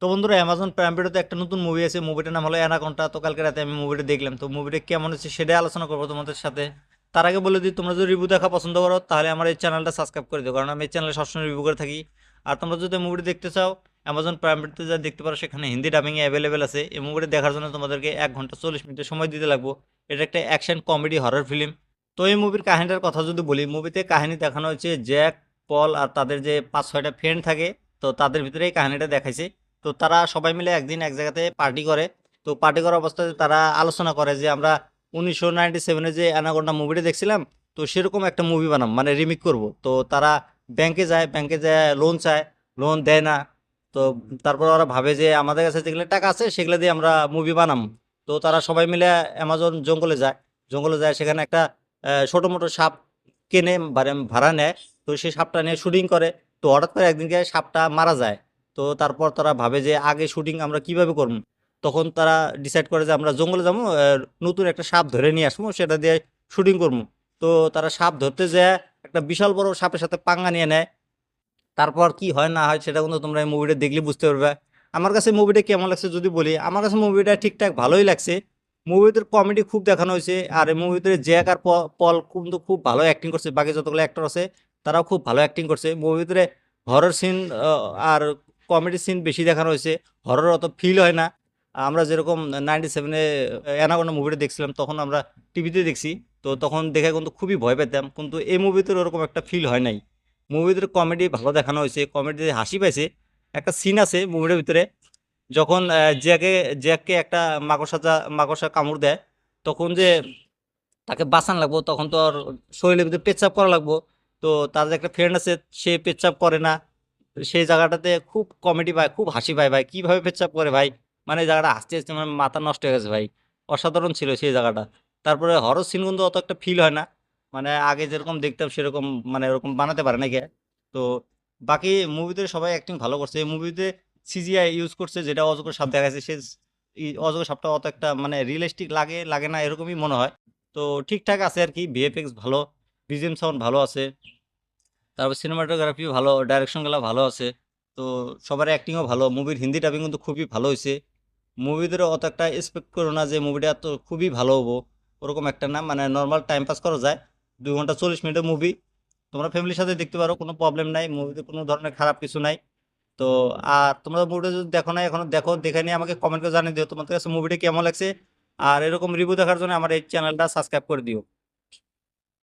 তো বন্ধুরা Amazon prime ভিডিওতে একটা নতুন মুভি আছে, মুভিটার নাম হলো অ্যানাকোন্ডা। তো কালকে রাতে আমি মুভিটা দেখলাম, তো মুভিটা কেমন হচ্ছে সেটাই আলোচনা করবো তোমাদের সাথে। তার আগে বলে দিই, তোমরা যদি রিভিউ দেখা পছন্দ করো তাহলে আমার এই চ্যানেলটা সাবস্ক্রাইব করে দিও, কারণ আমি এই চ্যানেলে সবসময় রিভিউ করে থাকি। আর তোমরা যদি মুভিটি দেখতে চাও, অ্যামাজন প্রাইম ভিডিওতে যা দেখতে পারো, সেখানে হিন্দি ডাবিংয়ে অ্যাভেলেবেল আছে। এই মুভিটি দেখার জন্য তোমাদেরকে 1 ঘন্টা 40 মিনিটের সময় দিতে লাগবো। এটা একটা অ্যাকশন কমেডি হরর ফিল্ম। তো এই মুভির কাহিনীটার কথা যদি বলি, মুভিতে কাহিনী দেখানো হচ্ছে জ্যাক, পল আর তাদের যে 5-6টা ফ্রেন্ড থাকে, তো তাদের ভিতরে এই কাহিনীটা দেখাইছে। তো তারা সবাই মিলে একদিন এক জায়গাতে পার্টি করে। তো পার্টি করার অবস্থায় তারা আলোচনা করে যে আমরা 1997-এ যে অ্যানাকোন্ডা মুভিটা দেখছিলাম, তো সেরকম একটা মুভি বানাম, মানে রিমিক করব। তো তারা ব্যাংকে যায় লোন চায়, লোন দেয় না। তো তারপর ওরা ভাবে যে আমাদের কাছে যেগুলো টাকা আছে সেগুলো দিয়ে আমরা মুভি বানাম। তো তারা সবাই মিলে অ্যামাজন জঙ্গলে যায় সেখানে একটা ছোট মোটো সাপ কেনে ভাড়া নেয়। তো সেই সাপটা নিয়ে শুটিং করে। তো হঠাৎ করে একদিনকে সাপটা মারা যায়। তো তারপর তারা ভাবে যে আগে শুটিং আমরা কিভাবে করব। তখন তারা ডিসাইড করে যে আমরা জঙ্গলে যাবো, নতুন একটা সাপ ধরে নিয়ে আসবো, সেটা দিয়ে শুটিং করবো। তো তারা সাপ ধরতে যায়, একটা বিশাল বড় সাপের সাথে পাঙ্গা নিয়ে নেয়। তারপর কি হয় না হয় সেটা কিন্তু তোমরা এই মুভিটা দেখলে বুঝতে পারবে। আমার কাছে মুভিটা কেমন লাগছে যদি বলি, আমার কাছে মুভিটা ঠিকঠাক ভালোই লাগছে। মুভিতে কমেডি খুব দেখানো হয়েছে, আর এই মুভিতে জ্যাক আর পল কিন্তু খুব ভালো অ্যাক্টিং করছে। বাকি যতগুলো অ্যাক্টর আছে তারাও খুব ভালো অ্যাক্টিং করছে। মুভিতে হরর সিন আর কমেডি সিন বেশি দেখানো হয়েছে। হরর অত ফিল হয় না। আমরা যেরকম 97-এ অ্যানাকোন্ডা মুভিটা দেখছিলাম, তখন আমরা টিভিতে দেখছি। তো তখন দেখে কিন্তু খুবই ভয় পেতাম, কিন্তু এই মুভিতে ওরকম একটা ফিল হয় নাই। মুভির কমেডি ভালো দেখানো হয়েছে, কমেডিতে হাসি পাইছে। একটা সিন আছে মুভির ভিতরে, যখন জ্যাককে একটা মাকড়সা কামড় দেয়, তখন যে তাকে বাঁচান লাগবো, তখন তো আর শরীরের ভিতরে পেচ্ছাপ করা লাগবো। তো তার যে একটা ফ্রেন্ড আছে, সে পেচ্ছাপ করে না। সেই জায়গাটাতে খুব কমেডি পায়, খুব হাসি পায় ভাই, কিভাবে পেচ্ছাপ করে ভাই। মানে এই জায়গাটা হাসতে হাসতে মানে মাথা নষ্ট হয়ে গেছে ভাই। অসাধারণ ছিল সেই জায়গাটা। তারপরে হরর সিন কিন্তু অত একটা ফিল হয় না, মানে আগে যেরকম দেখতাম সেরকম মানে ওরকম বানাতে পারে না কে। তো বাকি মুভিতে সবাই অ্যাক্টিং ভালো করছে। এই মুভিতে সিজিআই ইউজ করছে, যেটা অজগর সাপ দেখাচ্ছে। সে অজগর সাপটা অত একটা মানে রিয়েলিস্টিক লাগে লাগে না এরকমই মনে হয়। তো ঠিকঠাক আছে আর কি, ভিএফএক্স ভালো, বিজিএম সাউন্ড ভালো আছে, তারপর সিনেমাটোগ্রাফি ভালো, ডাইরেকশনগুলো ভালো আছে। তো সবার অ্যাক্টিংও ভালো। মুভির হিন্দি ডাবিং কিন্তু খুবই ভালো হয়েছে। মুভিদেরও অত একটা এক্সপেক্ট করো না যে মুভিটা তো খুবই ভালো হবো, ওরকম একটা না, মানে নর্মাল টাইম পাস করা যায়। 2 ঘন্টা 40 মিনিটের মুভি, তোমরা ফ্যামিলির সাথে দেখতে পারো, কোনো প্রবলেম নাই। মুভিতে কোনো ধরনের খারাপ কিছু নাই। তো আর তোমরা মুভিটা যদি দেখো না এখনো, দেখো, দেখে নিয়ে আমাকে কমেন্ট করে জানিয়ে দিও তোমাদের কাছে মুভিটা কেমন লাগছে। আর এরকম রিভিউ দেখার জন্য আমার এই চ্যানেলটা সাবস্ক্রাইব করে দিও।